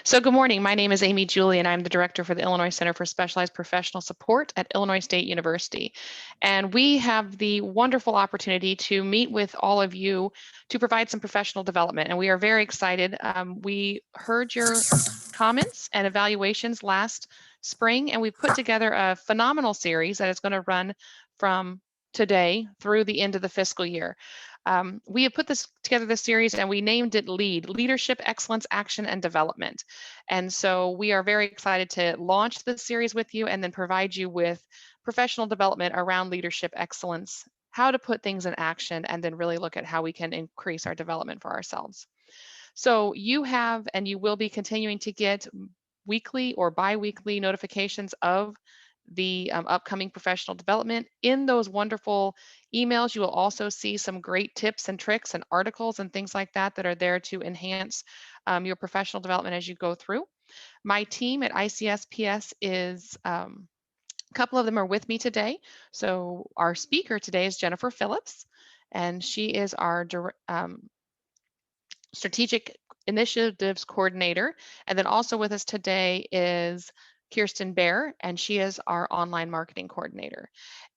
So good morning. My name is Amy Julie, and I'm the director for the Illinois Center for Specialized Professional Support at Illinois State University. And we have the wonderful opportunity to meet with all of you to provide some professional development. And we are very excited. We heard your comments and evaluations last spring, and we put together a phenomenal series that is going to run from today through the end of the fiscal year. We have put together this series and we named it LEAD, Leadership, Excellence, Action, and Development. And so we are very excited to launch this series with you and then provide you with professional development around leadership excellence, how to put things in action, and then really look at how we can increase our development for ourselves. So you have, and you will be continuing to get weekly or bi-weekly notifications of the upcoming professional development. In those wonderful emails, you will also see some great tips and tricks and articles and things like that that are there to enhance your professional development as you go through. My team at ICSPS is, a couple of them are with me today. So our speaker today is Jennifer Phillips, and she is our Strategic Initiatives Coordinator. And then also with us today is Kirsten Bear, and she is our Online Marketing Coordinator.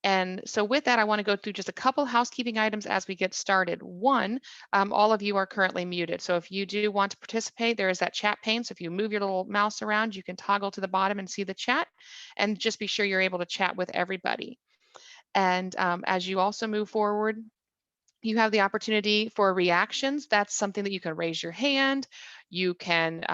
And so with that, I want to go through just a couple housekeeping items as we get started. One, all of you are currently muted. So if you do want to participate, there is that chat pane. So if you move your little mouse around, you can toggle to the bottom and see the chat, and just be sure you're able to chat with everybody. And as you also move forward, you have the opportunity for reactions. That's something that you can raise your hand. You can,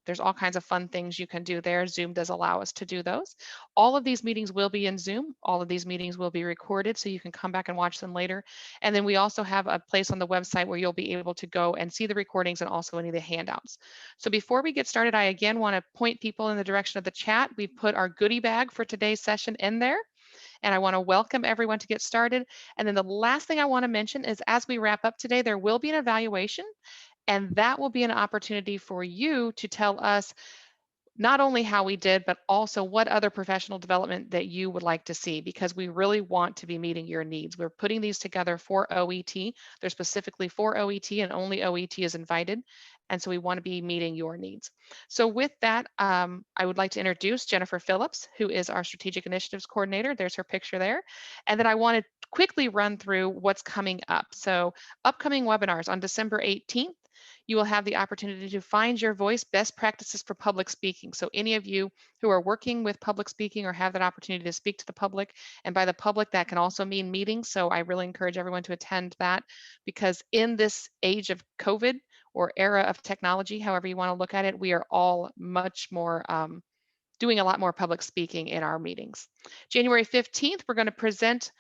there's all kinds of fun things you can do there. Zoom does allow us to do those. All of these meetings will be in Zoom. All of these meetings will be recorded, so you can come back and watch them later. And then we also have a place on the website where you'll be able to go and see the recordings and also any of the handouts. So before we get started, I again want to point people in the direction of the chat. We've put our goodie bag for today's session in there. And I want to welcome everyone to get started. And then the last thing I want to mention is as we wrap up today, there will be an evaluation, and that will be an opportunity for you to tell us not only how we did, but also what other professional development that you would like to see, because we really want to be meeting your needs. We're putting these together for OET. They're specifically for OET, and only OET is invited. And so we want to be meeting your needs. So with that, I would like to introduce Jennifer Phillips, who is our Strategic Initiatives Coordinator. There's her picture there. And then I want to quickly run through what's coming up. So upcoming webinars on December 18th, you will have the opportunity to find your voice best practices for public speaking. So any of you who are working with public speaking or have that opportunity to speak to the public, and by the public, that can also mean meetings. So I really encourage everyone to attend that, because in this age of COVID or era of technology, however you want to look at it, we are all much more doing a lot more public speaking in our meetings. January 15th, we're going to present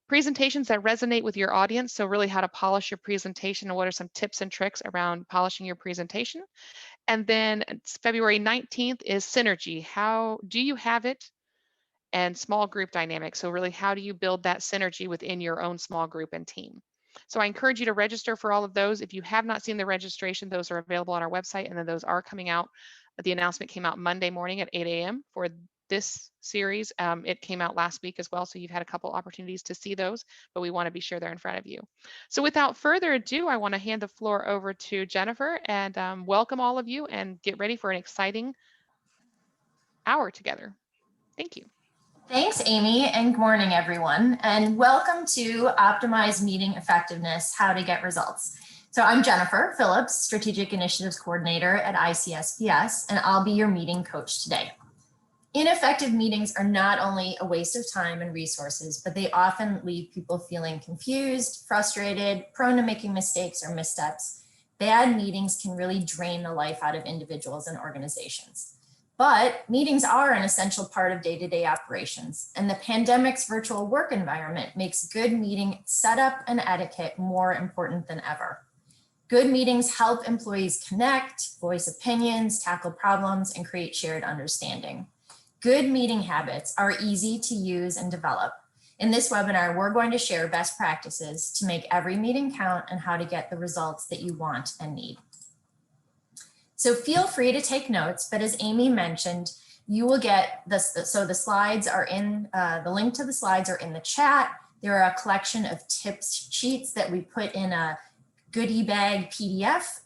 presentations that resonate with your audience. So really how to polish your presentation and what are some tips and tricks around polishing your presentation. And then February 19th is synergy. How do you have it? And small group dynamics. So really, how do you build that synergy within your own small group and team? So I encourage you to register for all of those. If you have not seen the registration, those are available on our website, and then those are coming out. The announcement came out Monday morning at 8 a.m. for this series. It came out last week as well, so you've had a couple opportunities to see those, but we want to be sure they're in front of you. So without further ado, I want to hand the floor over to Jennifer and welcome all of you, and get ready for an exciting hour together. Thank you. Thanks, Amy, and good morning, everyone, and welcome to Optimize Meeting Effectiveness, How to Get Results. So I'm Jennifer Phillips, Strategic Initiatives Coordinator at ICSPS, and I'll be your meeting coach today. Ineffective meetings are not only a waste of time and resources, but they often leave people feeling confused, frustrated, prone to making mistakes or missteps. Bad meetings can really drain the life out of individuals and organizations. But meetings are an essential part of day-to-day operations, and the pandemic's virtual work environment makes good meeting setup and etiquette more important than ever. Good meetings help employees connect, voice opinions, tackle problems, and create shared understanding. Good meeting habits are easy to use and develop. In this webinar, we're going to share best practices to make every meeting count and how to get the results that you want and need. So feel free to take notes, but as Amy mentioned, you will get this. So the slides are in, the link to the slides are in the chat. There are a collection of tips sheets that we put in a goodie bag PDF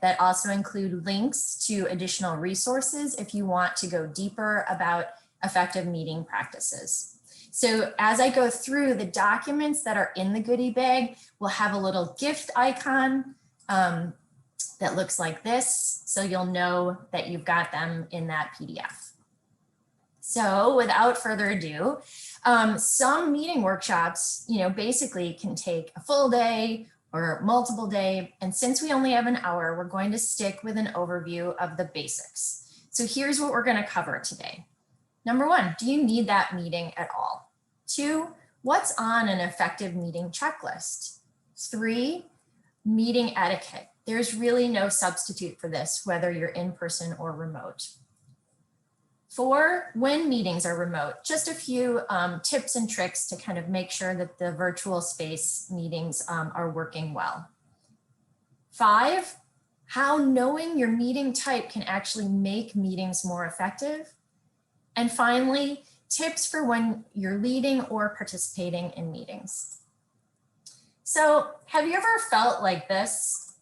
that also include links to additional resources if you want to go deeper about effective meeting practices. So as I go through, the documents that are in the goodie bag will have a little gift icon that looks like this. So you'll know that you've got them in that PDF. So without further ado, some meeting workshops, basically can take a full day or multiple day. And since we only have an hour, we're going to stick with an overview of the basics. So here's what we're going to cover today. Number one, do you need that meeting at all? 2, what's on an effective meeting checklist? 3, meeting etiquette. There's really no substitute for this, whether you're in person or remote. 4, when meetings are remote, just a few tips and tricks to kind of make sure that the virtual space meetings are working well. 5, how knowing your meeting type can actually make meetings more effective. And finally, tips for when you're leading or participating in meetings. So have you ever felt like this?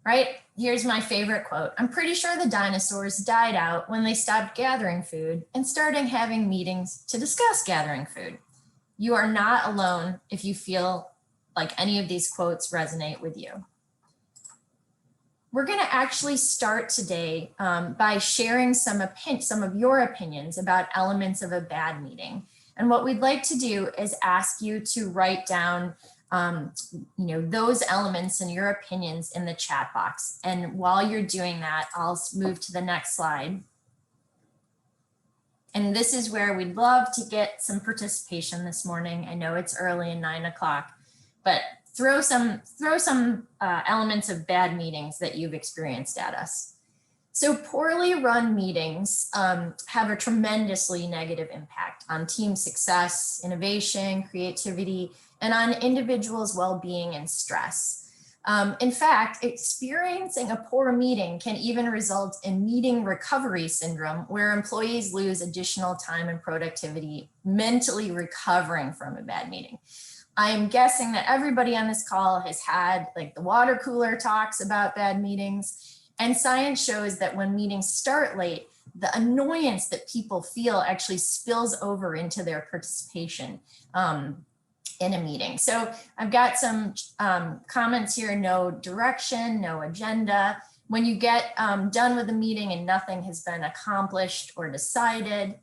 Right? Here's my favorite quote. I'm pretty sure the dinosaurs died out when they stopped gathering food and started having meetings to discuss gathering food. You are not alone if you feel like any of these quotes resonate with you. We're going to actually start today by sharing some of your opinions about elements of a bad meeting. And what we'd like to do is ask you to write down those elements and your opinions in the chat box. And while you're doing that, I'll move to the next slide. And this is where we'd love to get some participation this morning. I know it's early and 9 o'clock, but throw some elements of bad meetings that you've experienced at us. So poorly run meetings have a tremendously negative impact on team success, innovation, creativity, and on individuals' well-being and stress. In fact, experiencing a poor meeting can even result in meeting recovery syndrome, where employees lose additional time and productivity mentally recovering from a bad meeting. I am guessing that everybody on this call has had like the water cooler talks about bad meetings, and science shows that when meetings start late, the annoyance that people feel actually spills over into their participation in a meeting. So I've got some comments here: no direction, no agenda. When you get done with the meeting and nothing has been accomplished or decided,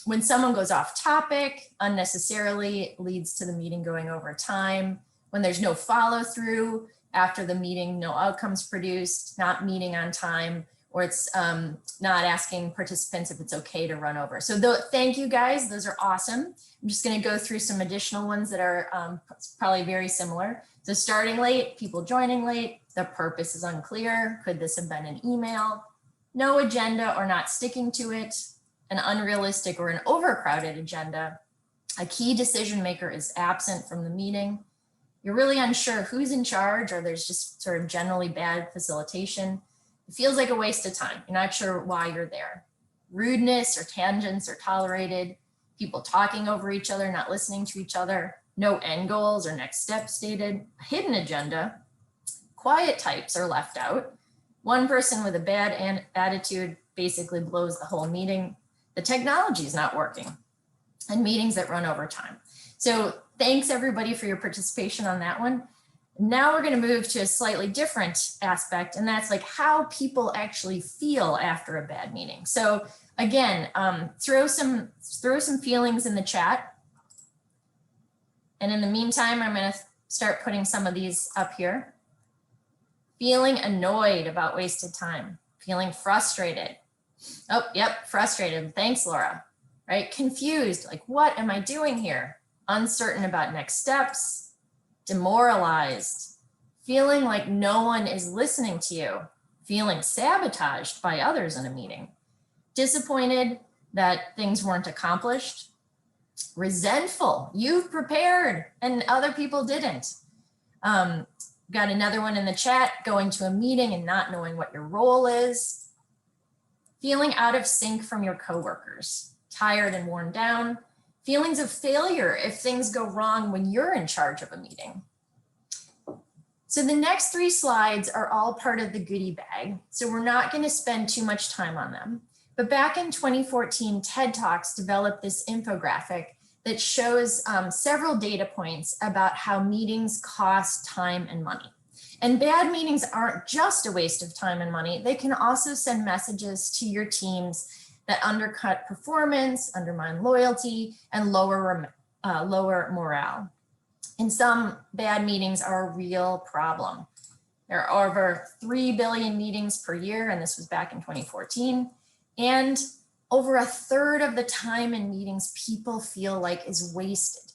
when someone goes off topic unnecessarily, it leads to the meeting going over time. When there's no follow through after the meeting, no outcomes produced, not meeting on time, or it's not asking participants if it's okay to run over. So thank you guys, those are awesome. I'm just gonna go through some additional ones that are probably very similar. So starting late, people joining late, the purpose is unclear. Could this have been an email? No agenda or not sticking to it, an unrealistic or an overcrowded agenda. A key decision maker is absent from the meeting. You're really unsure who's in charge, or there's just sort of generally bad facilitation. It feels like a waste of time. You're not sure why you're there. Rudeness or tangents are tolerated. People talking over each other, not listening to each other. No end goals or next steps stated. A hidden agenda. Quiet types are left out. One person with a bad attitude basically blows the whole meeting. The technology is not working, and meetings that run over time. So thanks everybody for your participation on that one. Now we're going to move to a slightly different aspect, and that's like how people actually feel after a bad meeting. So again, throw some feelings in the chat. And in the meantime, I'm going to start putting some of these up here. Feeling annoyed about wasted time, feeling frustrated. Oh, yep, frustrated. Thanks, Laura. Right? Confused, like, what am I doing here? Uncertain about next steps, demoralized, feeling like no one is listening to you, feeling sabotaged by others in a meeting, disappointed that things weren't accomplished, resentful, you've prepared and other people didn't. Got another one in the chat, going to a meeting and not knowing what your role is, feeling out of sync from your coworkers, tired and worn down, feelings of failure if things go wrong when you're in charge of a meeting, So the next 3 slides are all part of the goodie bag, so we're not going to spend too much time on them. But back in 2014, TED Talks developed this infographic that shows several data points about how meetings cost time and money. And bad meetings aren't just a waste of time and money. They can also send messages to your teams that undercut performance, undermine loyalty, and lower morale. And some bad meetings are a real problem. There are over 3 billion meetings per year, and this was back in 2014. And over a third of the time in meetings people feel like is wasted.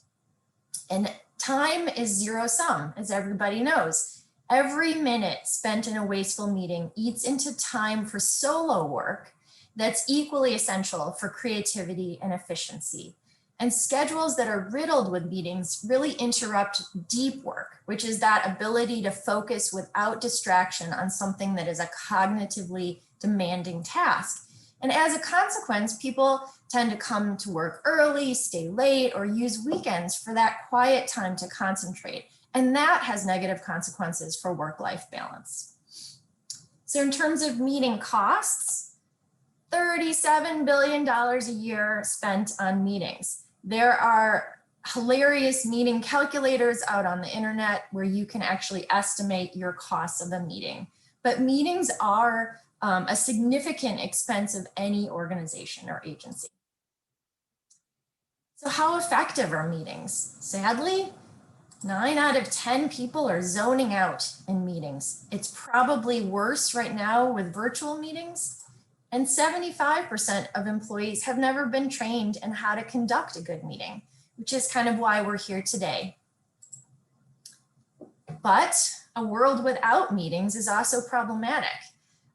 And time is zero sum, as everybody knows. Every minute spent in a wasteful meeting eats into time for solo work that's equally essential for creativity and efficiency. And schedules that are riddled with meetings really interrupt deep work, which is that ability to focus without distraction on something that is a cognitively demanding task. And as a consequence, people tend to come to work early, stay late, or use weekends for that quiet time to concentrate. And that has negative consequences for work-life balance. So in terms of meeting costs, $37 billion a year spent on meetings. There are hilarious meeting calculators out on the internet where you can actually estimate your costs of a meeting. But meetings are a significant expense of any organization or agency. So how effective are meetings? Sadly, 9 out of 10 people are zoning out in meetings. It's probably worse right now with virtual meetings. And 75% of employees have never been trained in how to conduct a good meeting, which is kind of why we're here today. But a world without meetings is also problematic,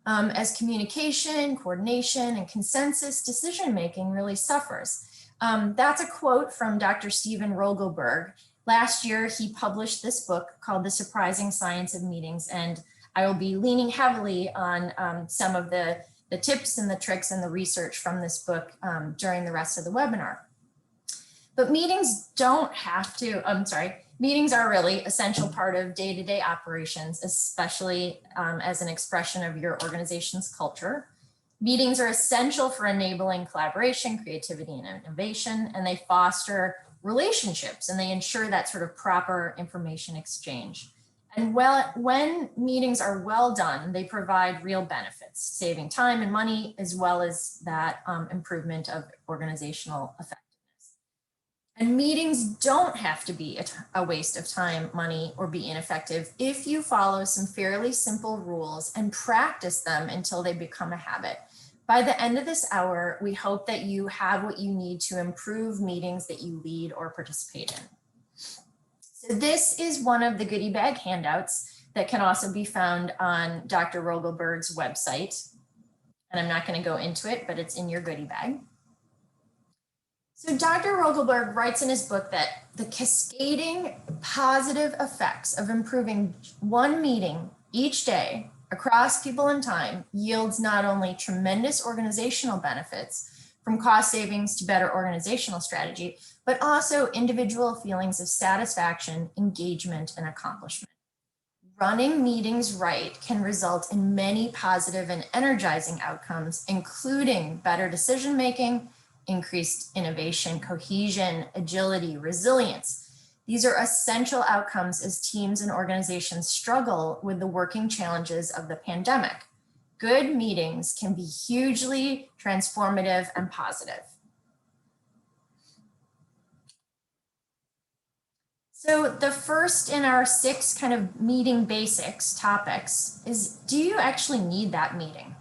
as communication, coordination, and consensus decision-making really suffers. That's a quote from Dr. Steven Rogelberg. Last year, he published this book called The Surprising Science of Meetings, and I will be leaning heavily on some of the tips and the tricks and the research from this book during the rest of the webinar. But meetings meetings are really essential part of day-to-day operations, especially as an expression of your organization's culture. Meetings are essential for enabling collaboration, creativity, and innovation, and they foster relationships and they ensure that sort of proper information exchange. And when meetings are well done, they provide real benefits, saving time and money, as well as that improvement of organizational effectiveness. And meetings don't have to be a waste of time, money, or be ineffective if you follow some fairly simple rules and practice them until they become a habit. By the end of this hour, we hope that you have what you need to improve meetings that you lead or participate in. So this is one of the goodie bag handouts that can also be found on Dr. Rogelberg's website. And I'm not going to go into it, but it's in your goodie bag. So Dr. Rogelberg writes in his book that the cascading positive effects of improving one meeting each day across people and time yields not only tremendous organizational benefits, from cost savings to better organizational strategy, but also individual feelings of satisfaction, engagement, and accomplishment. Running meetings right can result in many positive and energizing outcomes, including better decision-making, increased innovation, cohesion, agility, resilience. These are essential outcomes as teams and organizations struggle with the working challenges of the pandemic. Good meetings can be hugely transformative and positive. So the first in our 6 kind of meeting basics topics is, do you actually need that meeting?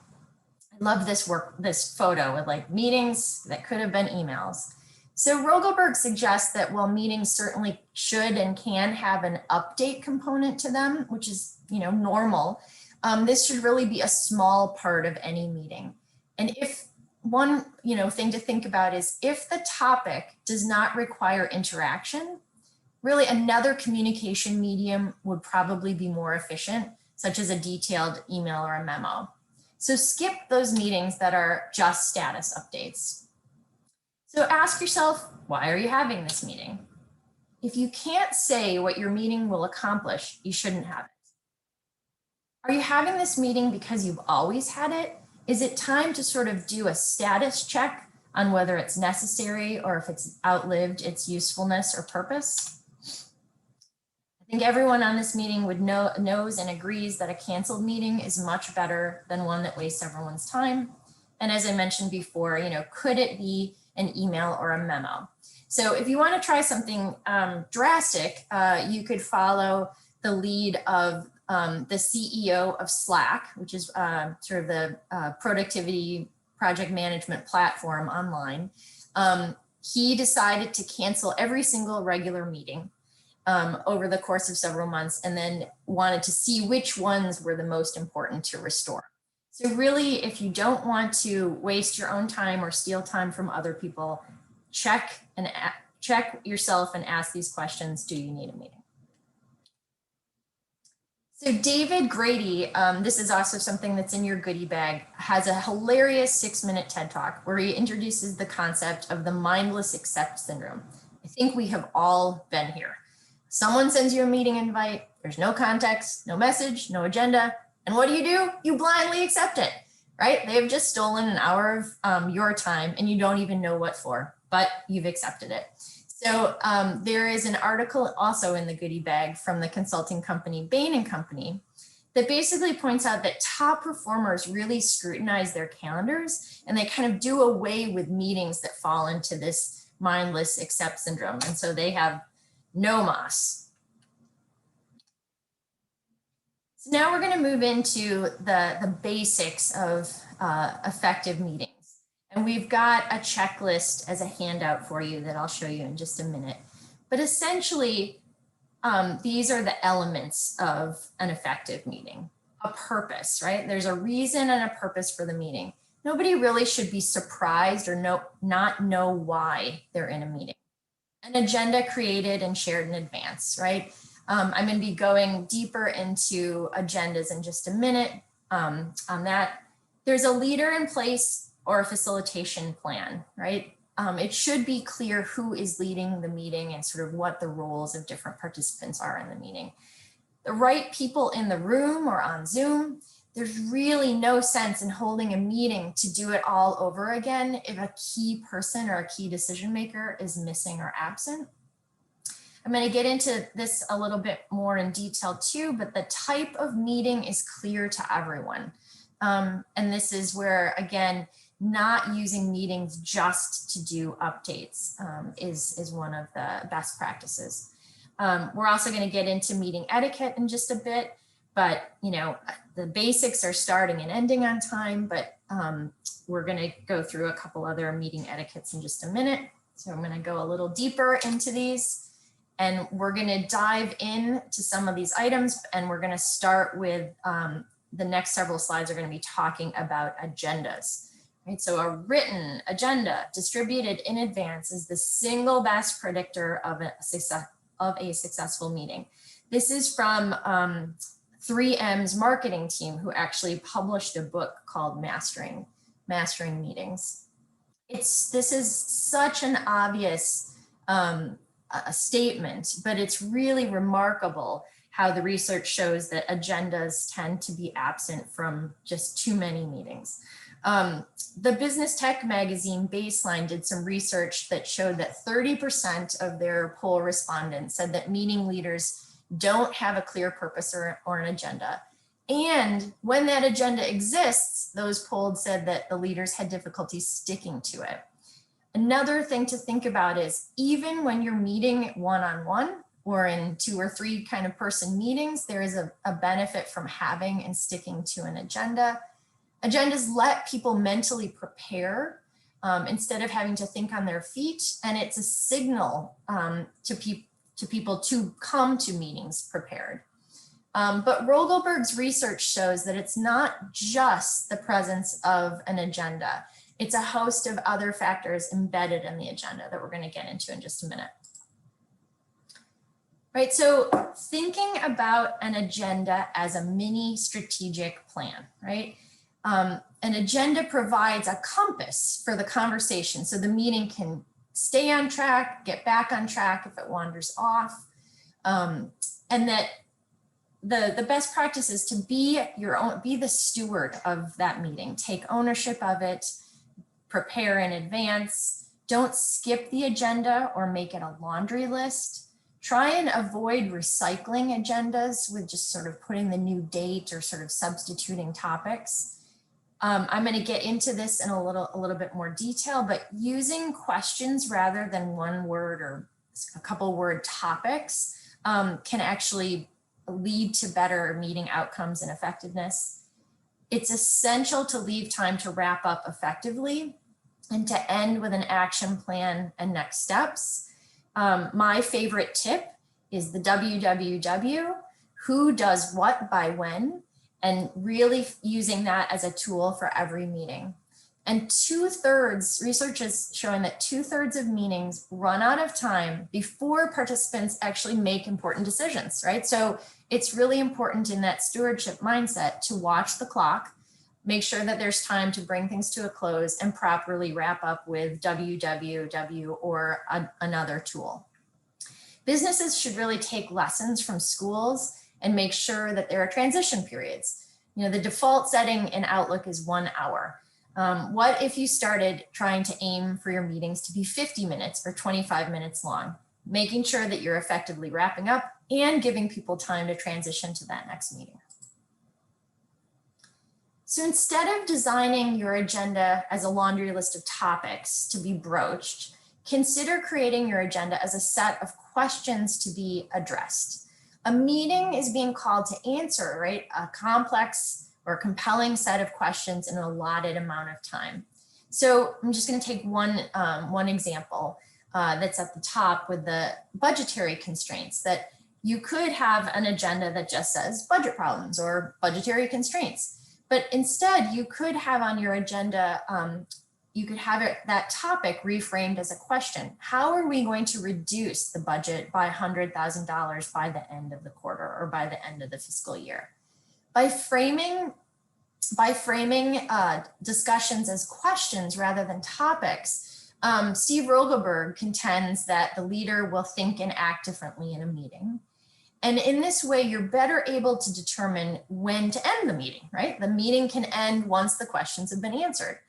I love this photo with like meetings that could have been emails. So Rogelberg suggests that while meetings certainly should and can have an update component to them, which is, normal, this should really be a small part of any meeting. And if one, thing to think about is if the topic does not require interaction, really another communication medium would probably be more efficient, such as a detailed email or a memo. So skip those meetings that are just status updates. So ask yourself, why are you having this meeting? If you can't say what your meeting will accomplish, you shouldn't have it. Are you having this meeting because you've always had it? Is it time to sort of do a status check on whether it's necessary or if it's outlived its usefulness or purpose? I think everyone on this meeting knows and agrees that a canceled meeting is much better than one that wastes everyone's time. And as I mentioned before, could it be an email or a memo? So if you want to try something drastic, you could follow the lead of the CEO of Slack, which is sort of the productivity project management platform online. He decided to cancel every single regular meeting over the course of several months, and then wanted to see which ones were the most important to restore. So really, if you don't want to waste your own time or steal time from other people, check yourself and ask these questions. Do you need a meeting? So David Grady, this is also something that's in your goodie bag, has a hilarious 6-minute TED Talk where he introduces the concept of the mindless accept syndrome. I think we have all been here. Someone sends you a meeting invite, there's no context, no message, no agenda, and what do? You blindly accept it, right? They've just stolen an hour of your time and you don't even know what for, but you've accepted it. So there is an article also in the goodie bag from the consulting company Bain & Company that basically points out that top performers really scrutinize their calendars and they kind of do away with meetings that fall into this mindless accept syndrome. And so they have no moss. So now we're going to move into the basics of effective meetings. And we've got a checklist as a handout for you that I'll show you in just a minute. But essentially, these are the elements of an effective meeting. A purpose, right? There's a reason and a purpose for the meeting. Nobody really should be surprised or not know why they're in a meeting. An agenda created and shared in advance, right? I'm going to be going deeper into agendas in just a minute on that. There's a leader in place or a facilitation plan, right? It should be clear who is leading the meeting and sort of what the roles of different participants are in the meeting. The right people in the room or on Zoom. There's really no sense in holding a meeting to do it all over again if a key person or a key decision maker is missing or absent. I'm going to get into this a little bit more in detail too, but the type of meeting is clear to everyone. And this is where, again, not using meetings just to do updates is one of the best practices. We're also going to get into meeting etiquette in just a bit, but the basics are starting and ending on time, but we're going to go through a couple other meeting etiquettes in just a minute. So I'm going to go a little deeper into these, and we're going to dive into some of these items, and we're going to start with the next several slides are going to be talking about agendas. Right, so a written agenda distributed in advance is the single best predictor of a successful meeting. This is from 3M's marketing team, who actually published a book called Mastering Meetings. This is such an obvious a statement, but it's really remarkable how the research shows that agendas tend to be absent from just too many meetings. The business tech magazine Baseline did some research that showed that 30% of their poll respondents said that meeting leaders don't have a clear purpose or an agenda. And when that agenda exists, those polled said that the leaders had difficulty sticking to it. Another thing to think about is even when you're meeting one-on-one or in 2 or 3 kind of person meetings, there is a benefit from having and sticking to an agenda. Agendas let people mentally prepare instead of having to think on their feet. And it's a signal to people to come to meetings prepared. But Rogelberg's research shows that it's not just the presence of an agenda. It's a host of other factors embedded in the agenda that we're going to get into in just a minute. Right, so thinking about an agenda as a mini strategic plan, right? An agenda provides a compass for the conversation so the meeting can stay on track, get back on track if it wanders off, and that the best practice is to be the steward of that meeting. Take ownership of it, prepare in advance. Don't skip the agenda or make it a laundry list. Try and avoid recycling agendas with just sort of putting the new date or sort of substituting topics. I'm going to get into this in a little bit more detail, but using questions rather than one word or a couple word topics can actually lead to better meeting outcomes and effectiveness. It's essential to leave time to wrap up effectively and to end with an action plan and next steps. My favorite tip is the WWW, who does what by when, and really using that as a tool for every meeting. And research is showing that 2/3 of meetings run out of time before participants actually make important decisions, right? So it's really important in that stewardship mindset to watch the clock, make sure that there's time to bring things to a close and properly wrap up with WWW or another tool. Businesses should really take lessons from schools and make sure that there are transition periods. You know, the default setting in Outlook is 1 hour. What if you started trying to aim for your meetings to be 50 minutes or 25 minutes long, making sure that you're effectively wrapping up and giving people time to transition to that next meeting. So instead of designing your agenda as a laundry list of topics to be broached, consider creating your agenda as a set of questions to be addressed. A meeting is being called to answer, right, a complex or compelling set of questions in an allotted amount of time. So I'm just going to take one example that's at the top with the budgetary constraints, that you could have an agenda that just says budget problems or budgetary constraints. But instead, you could have on your agenda, you could have that topic reframed as a question. How are we going to reduce the budget by $100,000 by the end of the quarter or by the end of the fiscal year? By framing discussions as questions rather than topics, Steve Rogelberg contends that the leader will think and act differently in a meeting. And in this way, you're better able to determine when to end the meeting, right? The meeting can end once the questions have been answered.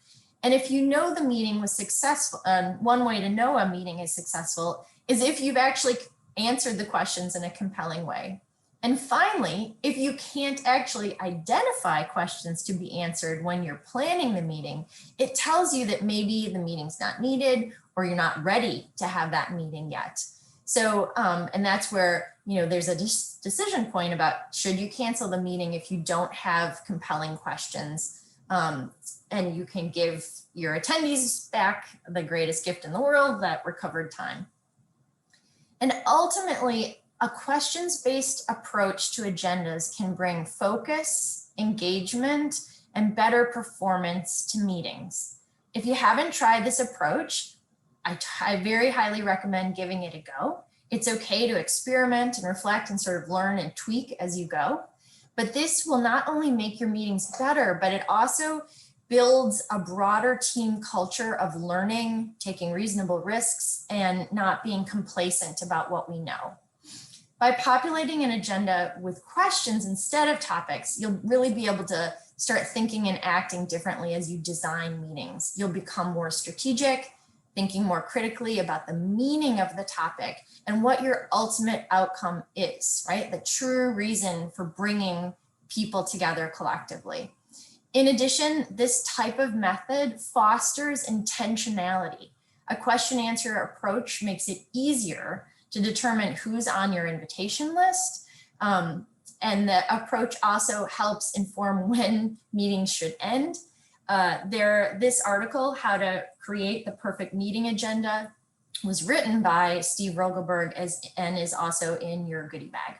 And if you know the meeting was successful, one way to know a meeting is successful is if you've actually answered the questions in a compelling way. And finally, if you can't actually identify questions to be answered when you're planning the meeting, it tells you that maybe the meeting's not needed or you're not ready to have that meeting yet. So, and that's where, you know, there's a decision point about should you cancel the meeting if you don't have compelling questions, and you can give your attendees back the greatest gift in the world, that recovered time. And ultimately, a questions-based approach to agendas can bring focus, engagement, and better performance to meetings. If you haven't tried this approach, I very highly recommend giving it a go. It's okay to experiment and reflect and sort of learn and tweak as you go. But this will not only make your meetings better, but it also builds a broader team culture of learning, taking reasonable risks, and not being complacent about what we know. By populating an agenda with questions instead of topics, you'll really be able to start thinking and acting differently as you design meetings. You'll become more strategic, thinking more critically about the meaning of the topic and what your ultimate outcome is, right? The true reason for bringing people together collectively. In addition, this type of method fosters intentionality. A question-answer approach makes it easier to determine who's on your invitation list. And the approach also helps inform when meetings should end. This article, How to Create the Perfect Meeting Agenda, was written by Steve Rogelberg and is also in your goodie bag.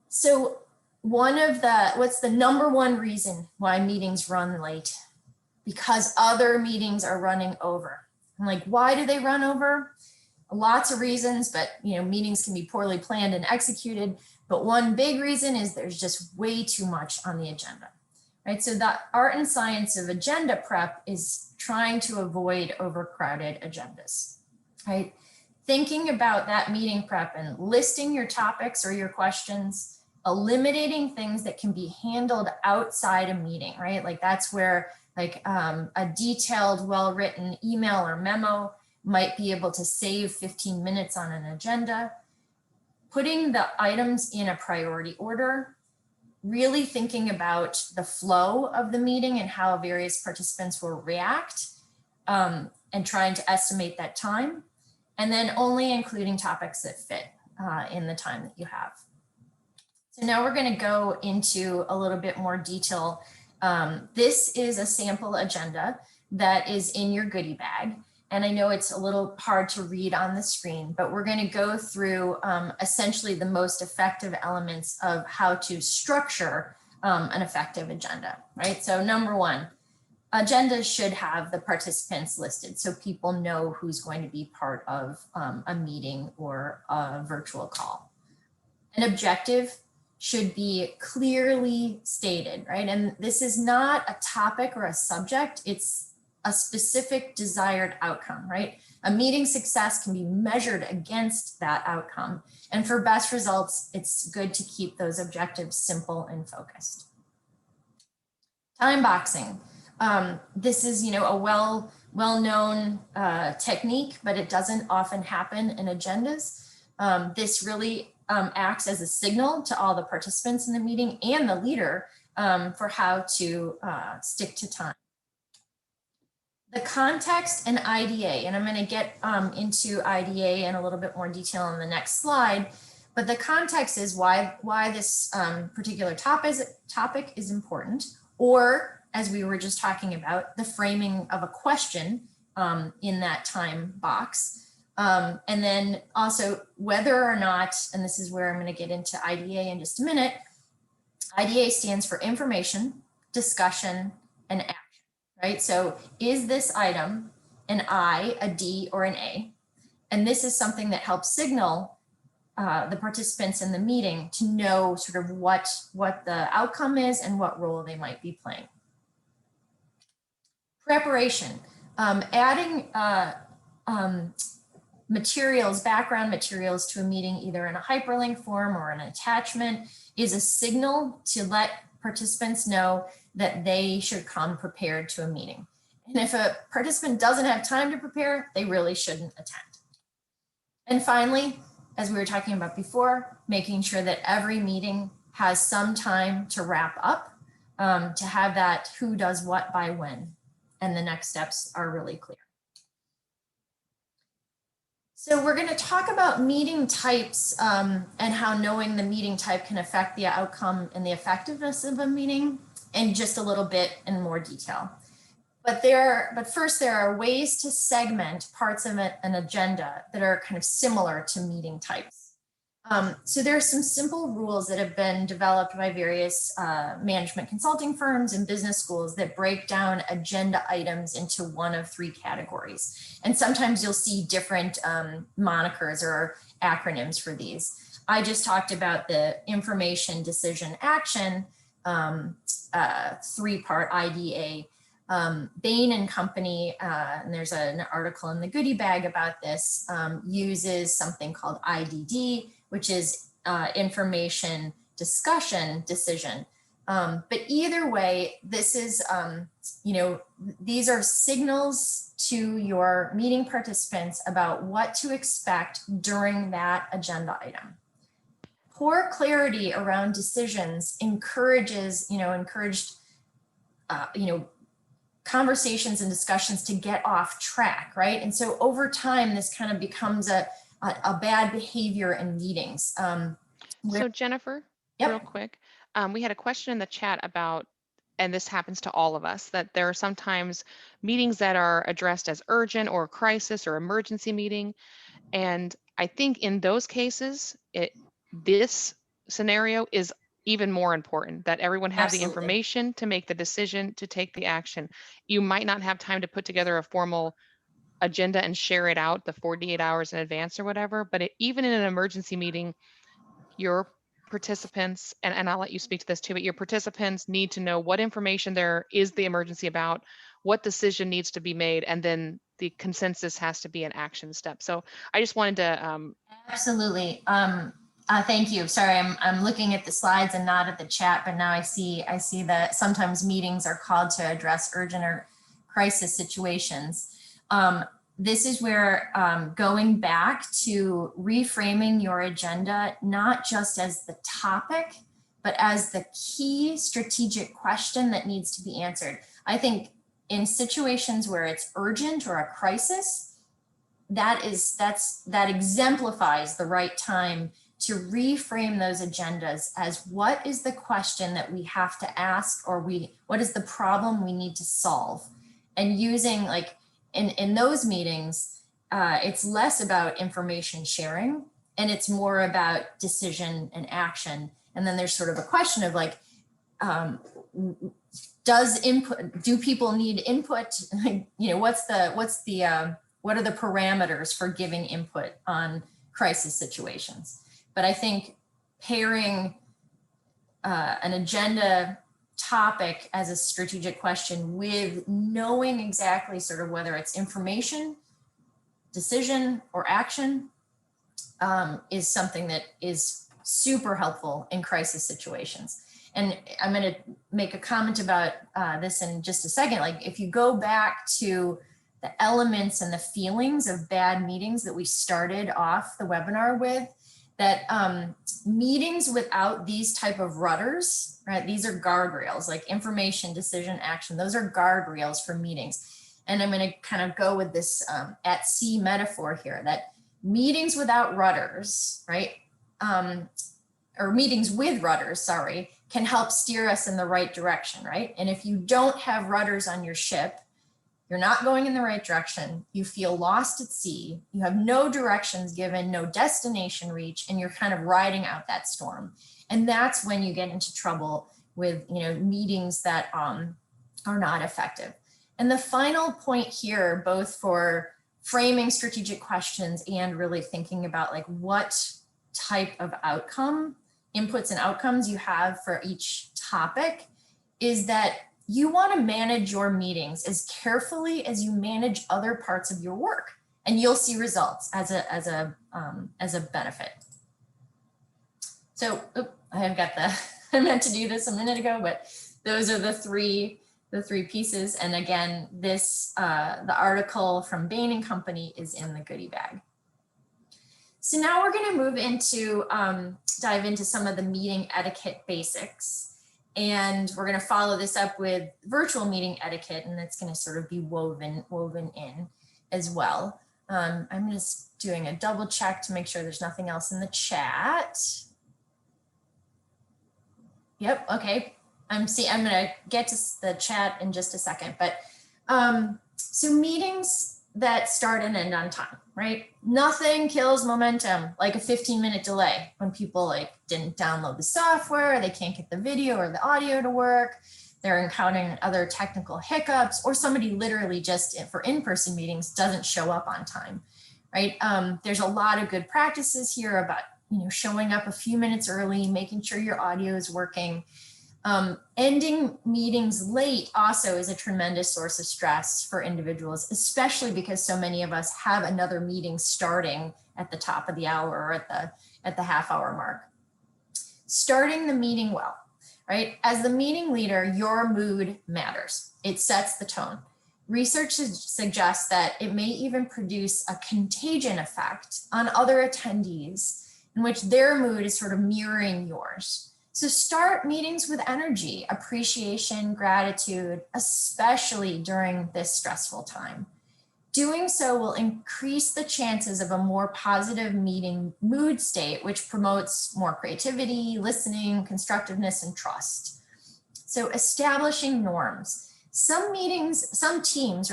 So what's the number one reason why meetings run late? Because other meetings are running over. I'm like, why do they run over? Lots of reasons, but meetings can be poorly planned and executed. But one big reason is there's just way too much on the agenda, right? So the art and science of agenda prep is trying to avoid overcrowded agendas, right? thinking about that meeting prep and listing your topics or your questions, eliminating things that can be handled outside a meeting, right? Like that's where like a detailed, well-written email or memo might be able to save 15 minutes on an agenda. Putting the items in a priority order, really thinking about the flow of the meeting and how various participants will react, and trying to estimate that time, and then only including topics that fit in the time that you have. So now we're going to go into a little bit more detail. This is a sample agenda that is in your goodie bag. And I know it's a little hard to read on the screen, but we're going to go through essentially the most effective elements of how to structure an effective agenda, right? So number one, agendas should have the participants listed so people know who's going to be part of a meeting or a virtual call. An objective should be clearly stated, right? And this is not a topic or a subject, it's a specific desired outcome, right? A meeting success can be measured against that outcome. And for best results, it's good to keep those objectives simple and focused. Time boxing. This is, a well-known technique, but it doesn't often happen in agendas. This really acts as a signal to all the participants in the meeting and the leader for how to stick to time. The context and IDA, and I'm going to get into IDA in a little bit more detail on the next slide, but the context is why this particular topic is important, or as we were just talking about, the framing of a question in that time box. And then also whether or not, and this is where I'm going to get into IDA in just a minute, IDA stands for information, discussion, and action. Right? So is this item an I, a D, or an A? And this is something that helps signal the participants in the meeting to know sort of what the outcome is and what role they might be playing. Preparation, adding materials, background materials to a meeting, either in a hyperlink form or an attachment, is a signal to let participants know that they should come prepared to a meeting. And if a participant doesn't have time to prepare, they really shouldn't attend. And finally, as we were talking about before, making sure that every meeting has some time to wrap up, to have that who does what by when, and the next steps are really clear. So we're going to talk about meeting types and how knowing the meeting type can affect the outcome and the effectiveness of a meeting in just a little bit in more detail. But first, there are ways to segment parts of an agenda that are kind of similar to meeting types. So there are some simple rules that have been developed by various management consulting firms and business schools that break down agenda items into one of three categories. And sometimes you'll see different monikers or acronyms for these. I just talked about the information, decision, action, three-part IDA. Bain and Company, and there's an article in the goodie bag about this, uses something called IDD, which is information, discussion, decision. But either way, this is, these are signals to your meeting participants about what to expect during that agenda item. Poor clarity around decisions encouraged conversations and discussions to get off track, right? And so over time, this kind of becomes a bad behavior in meetings. So Jennifer, Yep. real quick, we had a question in the chat about, and this happens to all of us, that there are sometimes meetings that are addressed as urgent or crisis or emergency meeting. And I think in those cases, this scenario is even more important, that everyone have the information to make the decision, to take the action. You might not have time to put together a formal agenda and share it out the 48 hours in advance or whatever, but even in an emergency meeting, your participants, and I'll let you speak to this too, but your participants need to know what information there is the emergency about, what decision needs to be made, and then the consensus has to be an action step. So I just wanted to Absolutely. Thank you. Sorry, I'm looking at the slides and not at the chat, but now I see that sometimes meetings are called to address urgent or crisis situations. This is where going back to reframing your agenda, not just as the topic, but as the key strategic question that needs to be answered. I think in situations where it's urgent or a crisis, that exemplifies the right time to reframe those agendas as what is the question that we have to ask, or what is the problem we need to solve. And using, like, in those meetings, it's less about information sharing and it's more about decision and action. And then there's sort of a question of like, do people need input? You know, what are the parameters for giving input on crisis situations? But I think pairing an agenda topic as a strategic question with knowing exactly sort of whether it's information, decision, or action is something that is super helpful in crisis situations. And I'm going to make a comment about this in just a second. Like, if you go back to the elements and the feelings of bad meetings that we started off the webinar with, that meetings without these type of rudders, right? These are guardrails, like information, decision, action. Those are guardrails for meetings. And I'm going to kind of go with this at sea metaphor here, that meetings without rudders, right? Or meetings with rudders, sorry, can help steer us in the right direction, right? And if you don't have rudders on your ship, you're not going in the right direction. You feel lost at sea. You have no directions given, no destination reach, and you're kind of riding out that storm. And that's when you get into trouble with, you know, meetings that are not effective. And the final point here, both for framing strategic questions and really thinking about like what type of outcome, inputs and outcomes you have for each topic, is that you want to manage your meetings as carefully as you manage other parts of your work, and you'll see results as a benefit. So I have got I meant to do this a minute ago, but those are the three pieces. And again, this the article from Bain and Company is in the goodie bag. So now we're going to move into dive into some of the meeting etiquette basics. And we're going to follow this up with virtual meeting etiquette, and that's going to sort of be woven in as well. I'm just doing a double check to make sure there's nothing else in the chat. Yep, okay. I'm going to get to the chat in just a second, but so meetings that start and end on time, right? Nothing kills momentum like a 15-minute delay when people like didn't download the software, they can't get the video or the audio to work, they're encountering other technical hiccups, or somebody literally just for in-person meetings doesn't show up on time, right? There's a lot of good practices here about, you know, showing up a few minutes early, making sure your audio is working. Ending meetings late also is a tremendous source of stress for individuals, especially because so many of us have another meeting starting at the top of the hour or at the half-hour mark. Starting the meeting well, right? As the meeting leader, your mood matters. It sets the tone. Research suggests that it may even produce a contagion effect on other attendees in which their mood is sort of mirroring yours. So start meetings with energy, appreciation, gratitude, especially during this stressful time. Doing so will increase the chances of a more positive meeting mood state, which promotes more creativity, listening, constructiveness, and trust. So establishing norms. Some teams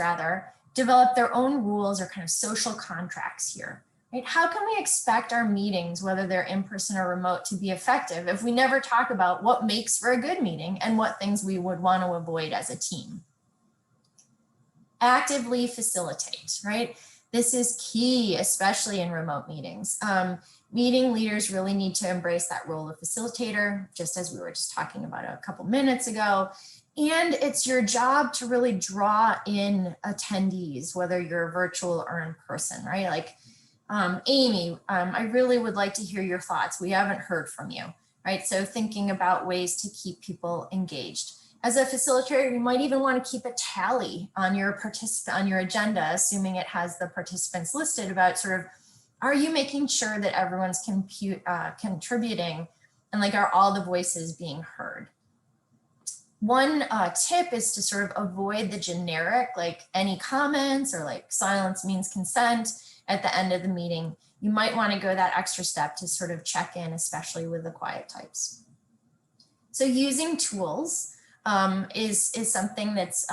develop their own rules or kind of social contracts here. Right? How can we expect our meetings, whether they're in person or remote, to be effective if we never talk about what makes for a good meeting and what things we would want to avoid as a team? Actively facilitate, right? This is key, especially in remote meetings. Meeting leaders really need to embrace that role of facilitator, just as we were just talking about a couple minutes ago. And it's your job to really draw in attendees, whether you're virtual or in person, right? Like, Amy, I really would like to hear your thoughts. We haven't heard from you, right? So thinking about ways to keep people engaged. As a facilitator, you might even want to keep a tally on your agenda, assuming it has the participants listed, about sort of, are you making sure that everyone's contributing, and like, are all the voices being heard? One tip is to sort of avoid the generic, like any comments or like silence means consent at the end of the meeting. You might want to go that extra step to sort of check in, especially with the quiet types. So using tools is something that's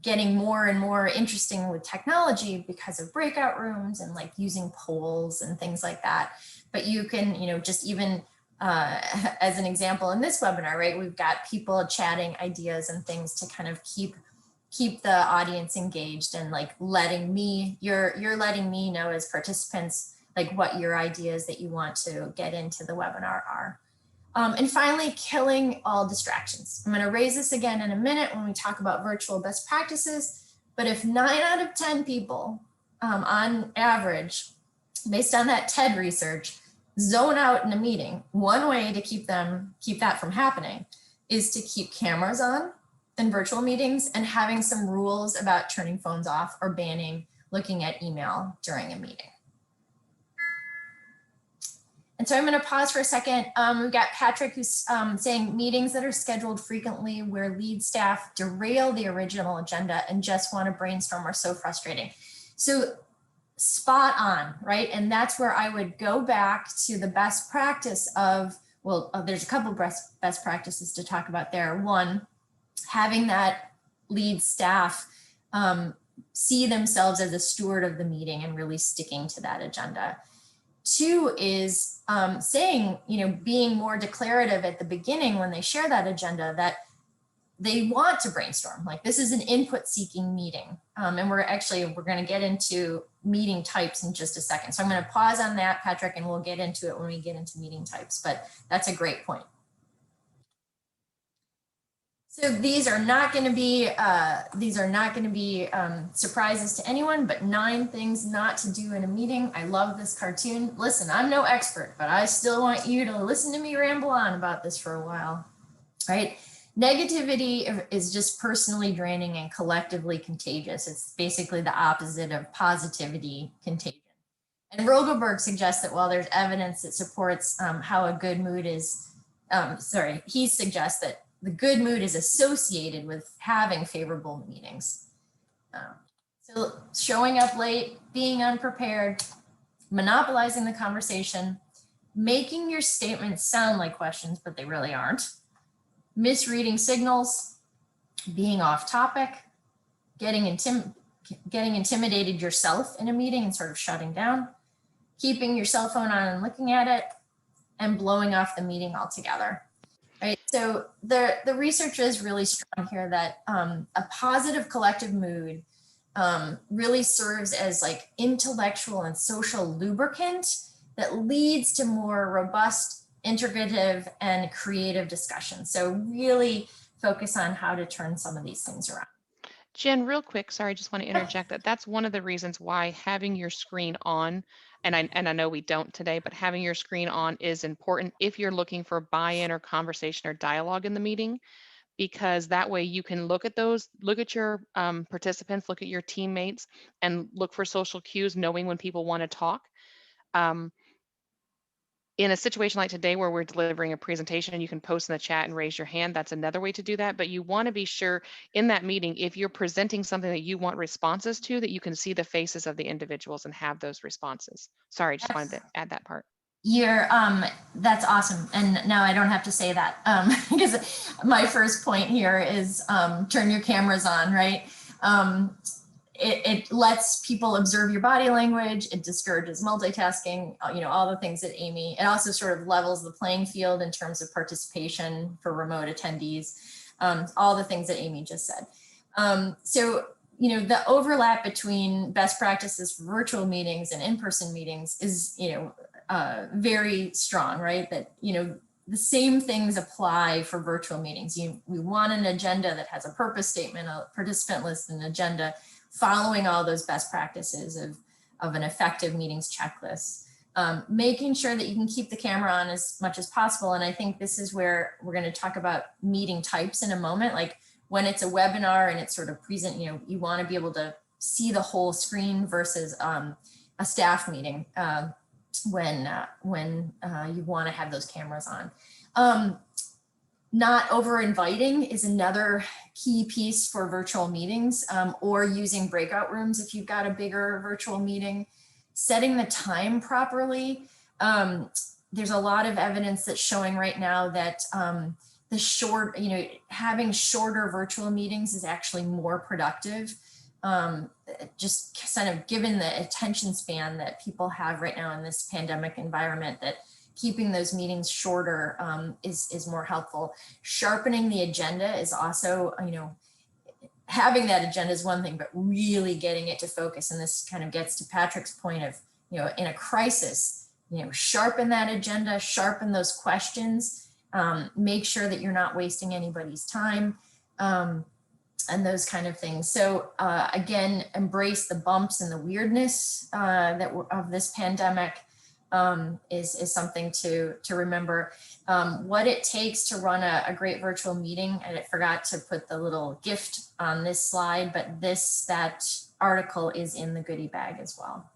getting more and more interesting with technology because of breakout rooms and like using polls and things like that. But you can, just even as an example in this webinar, right, we've got people chatting ideas and things to kind of keep the audience engaged, and like you're letting me know as participants, like what your ideas that you want to get into the webinar are. And finally, killing all distractions. I'm going to raise this again in a minute when we talk about virtual best practices, but if 9 out of 10 people on average, based on that TED research, zone out in a meeting, one way to keep that from happening is to keep cameras on in virtual meetings and having some rules about turning phones off or banning looking at email during a meeting. And so I'm going to pause for a second. We've got Patrick who's saying meetings that are scheduled frequently where lead staff derail the original agenda and just want to brainstorm are so frustrating. So spot on, right? And that's where I would go back to the best practice of, well, there's a couple best practices to talk about there. One, having that lead staff see themselves as a steward of the meeting and really sticking to that agenda. Two is saying, being more declarative at the beginning when they share that agenda, that they want to brainstorm. Like, this is an input seeking meeting. And we're going to get into meeting types in just a second. So I'm going to pause on that, Patrick, and we'll get into it when we get into meeting types, but that's a great point. So these are not going to be surprises to anyone, but 9 things not to do in a meeting. I love this cartoon. Listen, I'm no expert, but I still want you to listen to me ramble on about this for a while, right? Negativity is just personally draining and collectively contagious. It's basically the opposite of positivity, contagion. And Rogelberg suggests that while there's evidence that supports how a good mood is, he suggests that the good mood is associated with having favorable meetings. So showing up late, being unprepared, monopolizing the conversation, making your statements sound like questions, but they really aren't, misreading signals, being off topic, getting intimidated yourself in a meeting and sort of shutting down, keeping your cell phone on and looking at it, and blowing off the meeting altogether. Right. So the research is really strong here that a positive collective mood really serves as like intellectual and social lubricant that leads to more robust, integrative, and creative discussion. So really focus on how to turn some of these things around. Jen, real quick, sorry, I just want to interject that's one of the reasons why having your screen on, and I know we don't today, but having your screen on is important if you're looking for buy-in or conversation or dialogue in the meeting, because that way you can look at your participants, look at your teammates, and look for social cues, knowing when people want to talk. In a situation like today where we're delivering a presentation and you can post in the chat and raise your hand, that's another way to do that. But you want to be sure in that meeting, if you're presenting something that you want responses to, that you can see the faces of the individuals and have those responses. Sorry, just wanted to add that part. That's awesome. And now I don't have to say that because my first point here is turn your cameras on, right? It lets people observe your body language. It discourages multitasking, all the things that it also sort of levels the playing field in terms of participation for remote attendees, all the things that Amy just said. So, the overlap between best practices for virtual meetings and in-person meetings is, very strong, right? That, you know, the same things apply for virtual meetings. We want an agenda that has a purpose statement, a participant list, and agenda, following all those best practices of an effective meetings checklist. Making sure that you can keep the camera on as much as possible. And I think this is where we're going to talk about meeting types in a moment. Like when it's a webinar and it's sort of present, you know, you want to be able to see the whole screen versus a staff meeting when you want to have those cameras on. Not over inviting is another key piece for virtual meetings, or using breakout rooms if you've got a bigger virtual meeting. Setting the time properly. There's a lot of evidence that's showing right now that having shorter virtual meetings is actually more productive. Just kind of given the attention span that people have right now in this pandemic environment, that keeping those meetings shorter is more helpful. Sharpening the agenda is also, you know, having that agenda is one thing, but really getting it to focus. And this kind of gets to Patrick's point of, you know, in a crisis, you know, sharpen that agenda, sharpen those questions, make sure that you're not wasting anybody's time, and those kind of things. So again, embrace the bumps and the weirdness of this pandemic. Is something to remember. What it takes to run a great virtual meeting, and I forgot to put the little gift on this slide, but that article is in the goodie bag as well.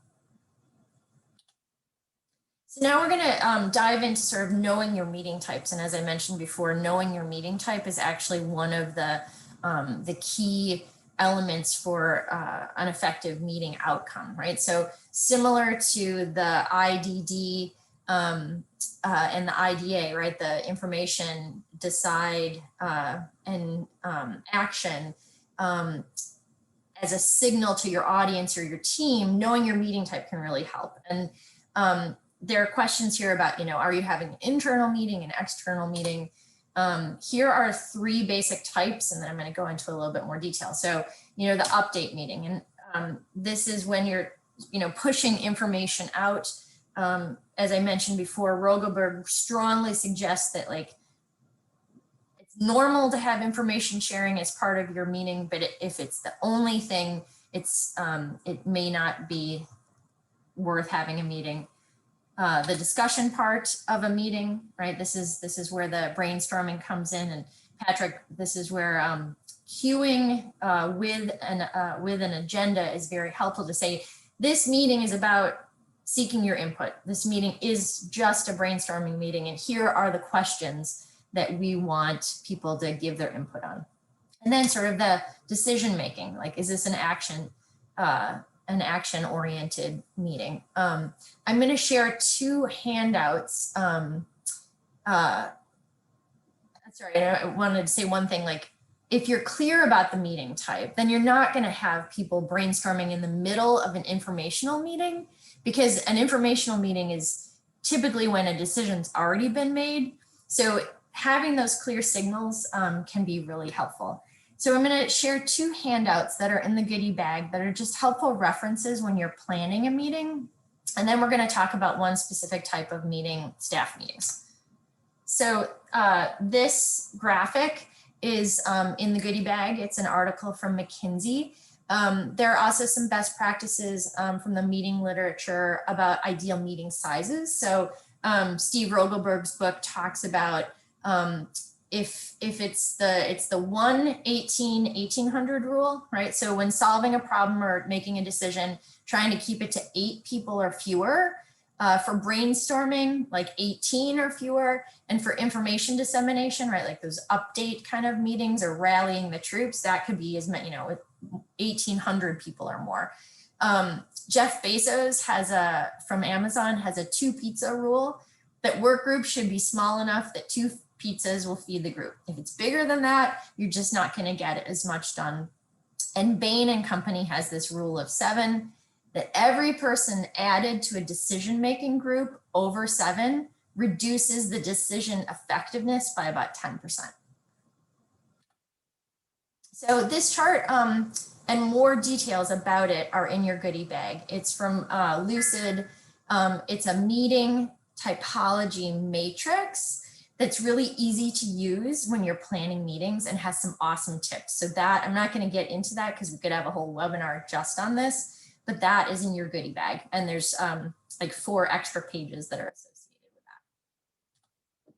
So now we're going to dive into sort of knowing your meeting types. And as I mentioned before, knowing your meeting type is actually one of the key elements for an effective meeting outcome, right? So similar to the IDD and the IDA, right? The information, decide, and action as a signal to your audience or your team, knowing your meeting type can really help. And there are questions here about, you know, are you having an internal meeting, an external meeting? Here are 3 basic types, and then I'm going to go into a little bit more detail. So, you know, the update meeting, and this is when you're, you know, pushing information out. As I mentioned before, Rogelberg strongly suggests that, like, it's normal to have information sharing as part of your meeting, but if it's the only thing, it may not be worth having a meeting. The discussion part of a meeting, right? This is where the brainstorming comes in, and Patrick, this is where queuing with an agenda is very helpful to say, this meeting is about seeking your input. This meeting is just a brainstorming meeting, and here are the questions that we want people to give their input on. And then sort of the decision making, like, is this an action-oriented meeting? I'm going to share 2 handouts. Sorry, I wanted to say one thing, like, if you're clear about the meeting type, then you're not going to have people brainstorming in the middle of an informational meeting, because an informational meeting is typically when a decision's already been made. So having those clear signals can be really helpful. So I'm going to share 2 handouts that are in the goodie bag that are just helpful references when you're planning a meeting. And then we're going to talk about one specific type of meeting, staff meetings. So this graphic is in the goodie bag. It's an article from McKinsey. There are also some best practices from the meeting literature about ideal meeting sizes. So Steve Rogelberg's book talks about if it's the 1-18-1800 rule, right? So when solving a problem or making a decision, trying to keep it to 8 people or fewer. For brainstorming, like 18 or fewer, and for information dissemination, right, like those update kind of meetings or rallying the troops, that could be as many, 1,800 people or more. Jeff Bezos from Amazon has a 2 pizza rule, that work groups should be small enough that 2 pizzas will feed the group. If it's bigger than that, you're just not going to get as much done. And Bain and Company has this rule of 7, that every person added to a decision-making group over 7 reduces the decision effectiveness by about 10%. So this chart and more details about it are in your goodie bag. It's from Lucid. It's a meeting typology matrix that's really easy to use when you're planning meetings and has some awesome tips. So that, I'm not going to get into that because we could have a whole webinar just on this, but that is in your goodie bag. And there's like 4 extra pages that are associated with that.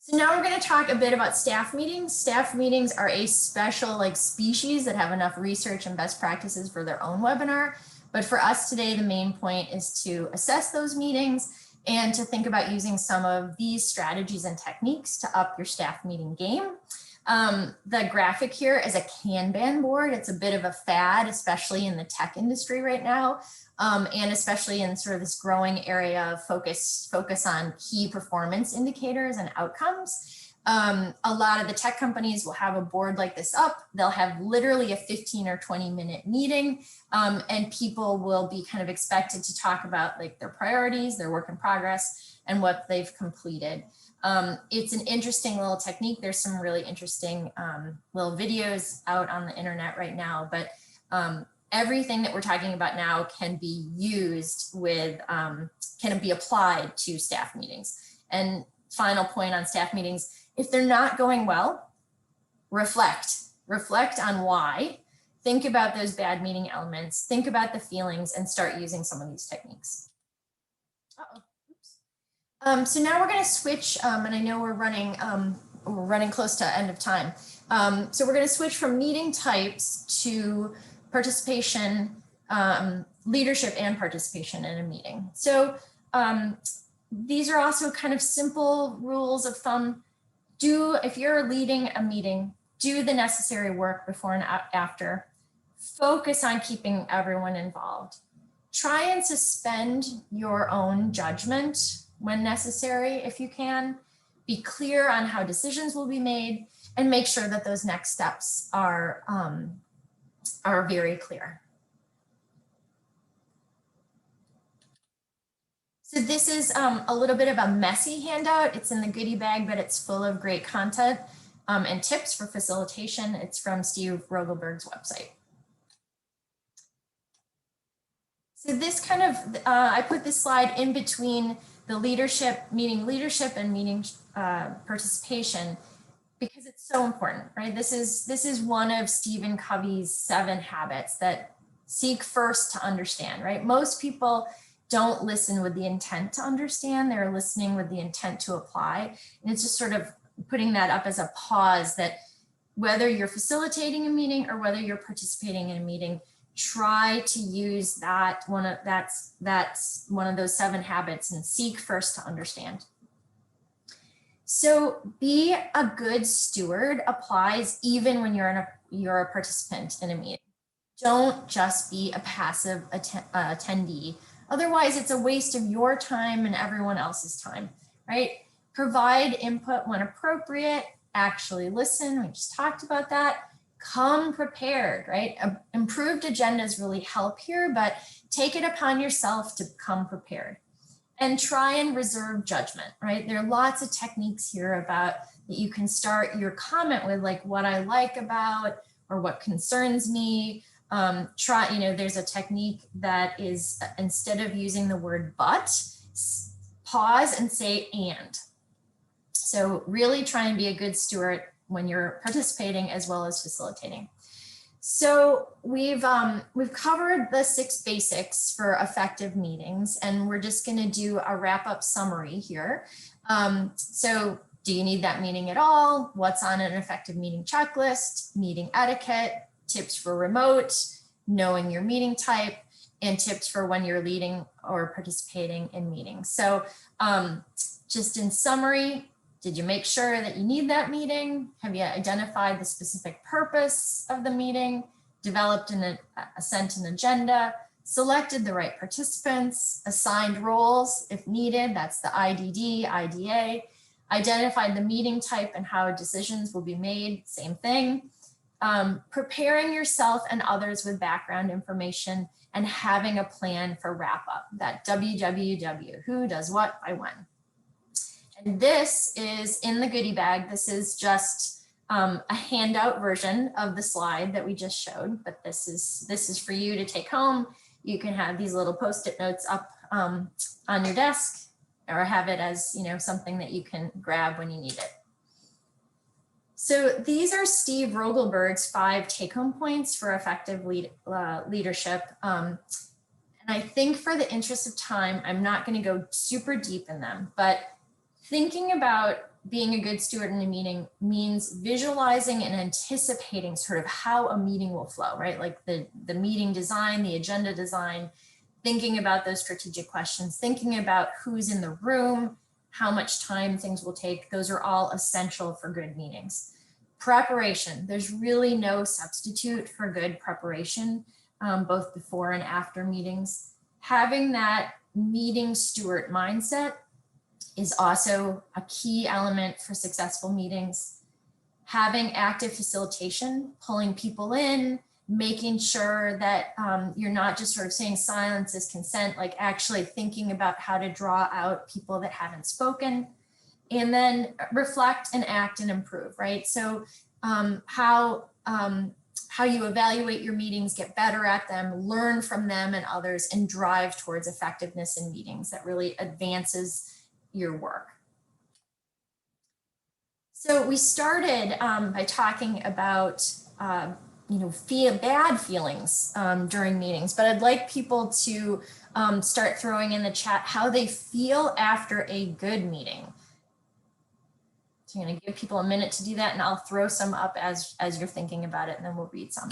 So now we're going to talk a bit about staff meetings. Staff meetings are a special like species that have enough research and best practices for their own webinar. But for us today, the main point is to assess those meetings and to think about using some of these strategies and techniques to up your staff meeting game. The graphic here is a Kanban board. It's a bit of a fad, especially in the tech industry right now, and especially in sort of this growing area of focus on key performance indicators and outcomes. A lot of the tech companies will have a board like this up. They'll have literally a 15 or 20-minute meeting, and people will be kind of expected to talk about like their priorities, their work in progress, and what they've completed. It's an interesting little technique. There's some really interesting little videos out on the internet right now, but everything that we're talking about now can be used with, can be applied to staff meetings. And final point on staff meetings, if they're not going well, reflect on why, think about those bad meeting elements, think about the feelings, and start using some of these techniques. So now we're going to switch, and I know we're running close to end of time. So we're going to switch from meeting types to participation, leadership and participation in a meeting. So these are also kind of simple rules of thumb. If you're leading a meeting, do the necessary work before and after. Focus on keeping everyone involved. Try and suspend your own judgment when necessary, if you can. Be clear on how decisions will be made and make sure that those next steps are very clear. So this is a little bit of a messy handout. It's in the goodie bag, but it's full of great content and tips for facilitation. It's from Steve Rogelberg's website. So this kind of, I put this slide in between the meeting leadership and meeting participation because it's so important, right? This is one of Stephen Covey's 7 habits that seek first to understand, right? Most people don't listen with the intent to understand, they're listening with the intent to apply. And it's just sort of putting that up as a pause that whether you're facilitating a meeting or whether you're participating in a meeting, try to use that's one of those 7 habits and seek first to understand. So be a good steward applies even when you're a participant in a meeting. Don't just be a passive attendee. Otherwise, it's a waste of your time and everyone else's time, right? Provide input when appropriate, actually listen. We just talked about that. Come prepared, right? Improved agendas really help here, but take it upon yourself to come prepared. And try and reserve judgment, right? There are lots of techniques here about that you can start your comment with, like what I like about or what concerns me. There's a technique that is, instead of using the word but, pause and say and. So really try and be a good steward when you're participating as well as facilitating. So we've covered the 6 basics for effective meetings, and we're just going to do a wrap-up summary here. So do you need that meeting at all? What's on an effective meeting checklist? Meeting etiquette, tips for remote, knowing your meeting type, and tips for when you're leading or participating in meetings. So just in summary, did you make sure that you need that meeting? Have you identified the specific purpose of the meeting? Developed sent an agenda? Selected the right participants? Assigned roles if needed? That's the IDD, IDA. Identified the meeting type and how decisions will be made? Same thing. Preparing yourself and others with background information and having a plan for wrap up, that WWW, who does what by when. And this is in the goodie bag. This is just a handout version of the slide that we just showed, but this is for you to take home. You can have these little Post-it notes up on your desk or have it as, something that you can grab when you need it. So these are Steve Rogelberg's 5 take-home points for effective leadership. And I think for the interest of time, I'm not going to go super deep in them, but thinking about being a good steward in a meeting means visualizing and anticipating sort of how a meeting will flow, right? Like the meeting design, the agenda design, thinking about those strategic questions, thinking about who's in the room, how much time things will take. Those are all essential for good meetings. Preparation, there's really no substitute for good preparation, both before and after meetings. Having that meeting steward mindset is also a key element for successful meetings. Having active facilitation, pulling people in, making sure that you're not just sort of saying silence is consent, like actually thinking about how to draw out people that haven't spoken. And then reflect and act and improve, right? So how you evaluate your meetings, get better at them, learn from them and others, and drive towards effectiveness in meetings that really advances your work. So we started by talking about bad feelings during meetings, but I'd like people to start throwing in the chat how they feel after a good meeting. So I'm going to give people a minute to do that, and I'll throw some up as you're thinking about it, and then we'll read some.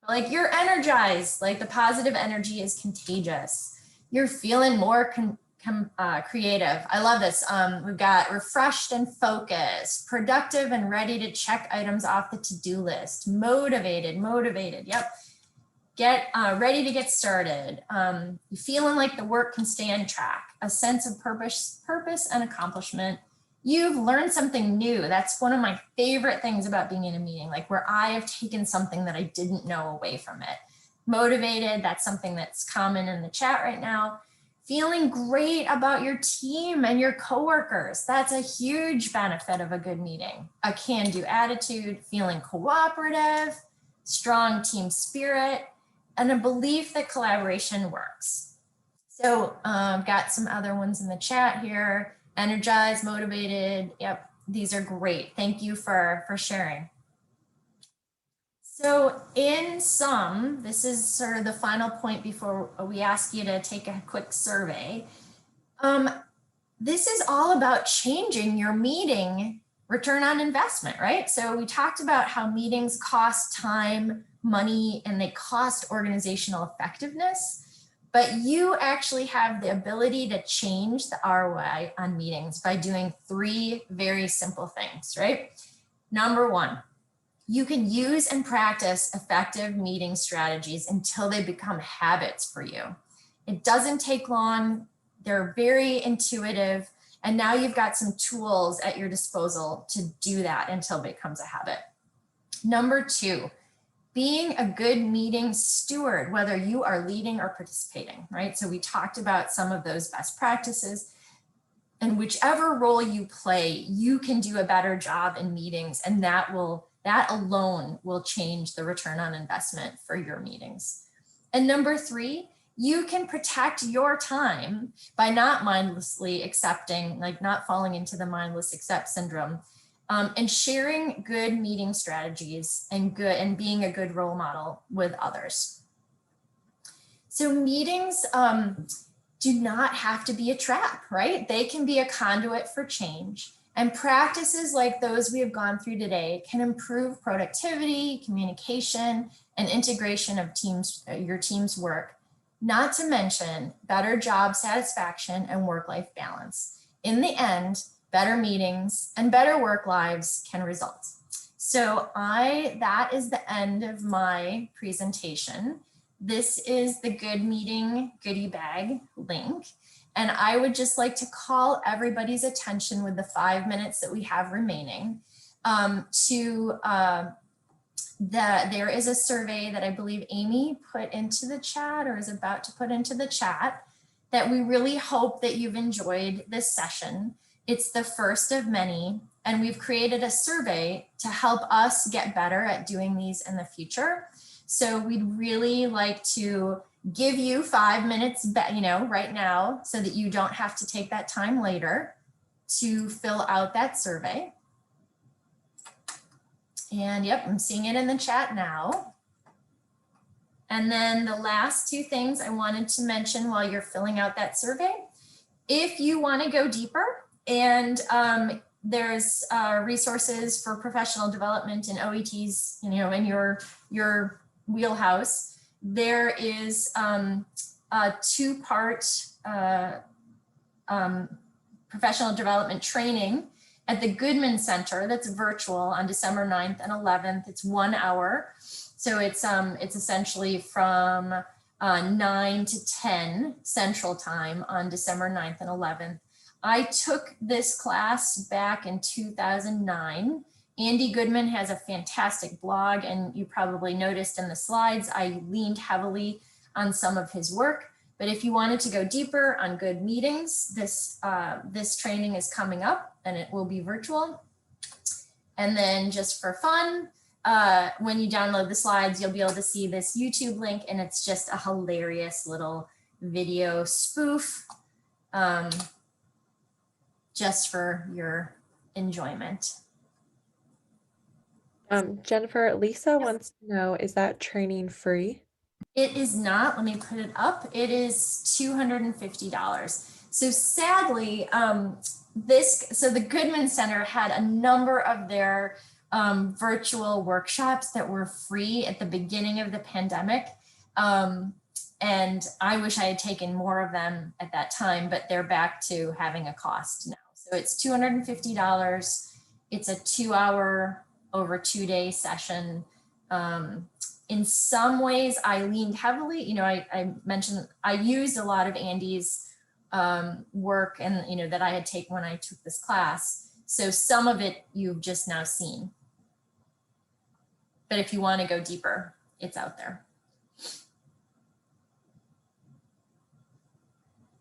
Like, you're energized, like the positive energy is contagious. You're feeling more creative. I love this. We've got refreshed and focused, productive and ready to check items off the to-do list, motivated. Yep. Get ready to get started. You feeling like the work can stay on track, a sense of purpose and accomplishment. You've learned something new. That's one of my favorite things about being in a meeting, like where I have taken something that I didn't know away from it. Motivated, that's something that's common in the chat right now. Feeling great about your team and your coworkers. That's a huge benefit of a good meeting. A can-do attitude, feeling cooperative, strong team spirit, and a belief that collaboration works. So I've got some other ones in the chat here. Energized, motivated. Yep, these are great. Thank you for sharing. So in sum, this is sort of the final point before we ask you to take a quick survey. This is all about changing your meeting return on investment, right? So we talked about how meetings cost time, money, and they cost organizational effectiveness. But you actually have the ability to change the ROI on meetings by doing 3 very simple things, right? Number 1, you can use and practice effective meeting strategies until they become habits for you. It doesn't take long. They're very intuitive. And now you've got some tools at your disposal to do that until it becomes a habit. Number 2, being a good meeting steward, whether you are leading or participating, right? So we talked about some of those best practices, and whichever role you play, you can do a better job in meetings, and that alone will change the return on investment for your meetings. And number 3, you can protect your time by not mindlessly accepting, like not falling into the mindless accept syndrome, and sharing good meeting strategies and being a good role model with others. So meetings do not have to be a trap, right? They can be a conduit for change, and practices like those we have gone through today can improve productivity, communication, and integration of your team's work, not to mention better job satisfaction and work-life balance. In the end, better meetings and better work lives can result. So that is the end of my presentation. This is the Good Meeting goodie bag link. And I would just like to call everybody's attention with the 5 minutes that we have remaining there is a survey that I believe Amy put into the chat or is about to put into the chat that we really hope that you've enjoyed this session. It's the first of many, and we've created a survey to help us get better at doing these in the future. So we'd really like to give you 5 minutes, right now, so that you don't have to take that time later to fill out that survey. And yep, I'm seeing it in the chat now. And then the last two things I wanted to mention while you're filling out that survey, if you want to go deeper, and there's resources for professional development and OETs, in your wheelhouse. There is a two-part professional development training at the Goodman Center that's virtual on December 9th and 11th. It's 1 hour. So it's essentially from 9 to 10 Central Time on December 9th and 11th. I took this class back in 2009. Andy Goodman has a fantastic blog, and you probably noticed in the slides, I leaned heavily on some of his work. But if you wanted to go deeper on good meetings, this training is coming up, and it will be virtual. And then just for fun, when you download the slides, you'll be able to see this YouTube link, and it's just a hilarious little video spoof, just for your enjoyment. Jennifer, Lisa wants to know, is that training free? It is not. Let me put it up. It is $250. So sadly, the Goodman Center had a number of their virtual workshops that were free at the beginning of the pandemic. And I wish I had taken more of them at that time, but they're back to having a cost now. So it's $250. It's a 2 hour over 2 day session. In some ways I leaned heavily, I mentioned, I used a lot of Andy's work and, that I had taken when I took this class. So some of it you've just now seen. But if you want to go deeper, it's out there.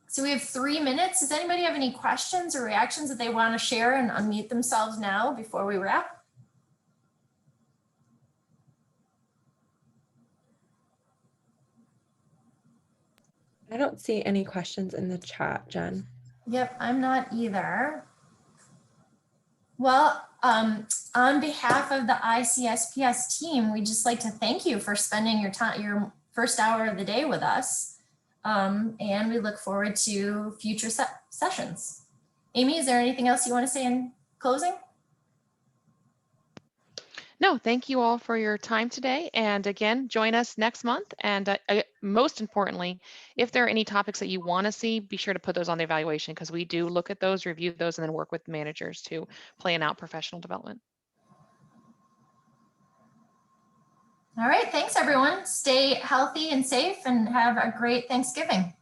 So we have 3 minutes. Does anybody have any questions or reactions that they want to share and unmute themselves now before we wrap? I don't see any questions in the chat, Jen. Yep, I'm not either. Well, on behalf of the ICSPS team, we'd just like to thank you for spending your first hour of the day with us. And we look forward to future sessions. Amy, is there anything else you want to say in closing? No, thank you all for your time today. And again, join us next month. And most importantly, if there are any topics that you want to see, be sure to put those on the evaluation, because we do look at those, review those, and then work with managers to plan out professional development. All right, thanks everyone. Stay healthy and safe and have a great Thanksgiving.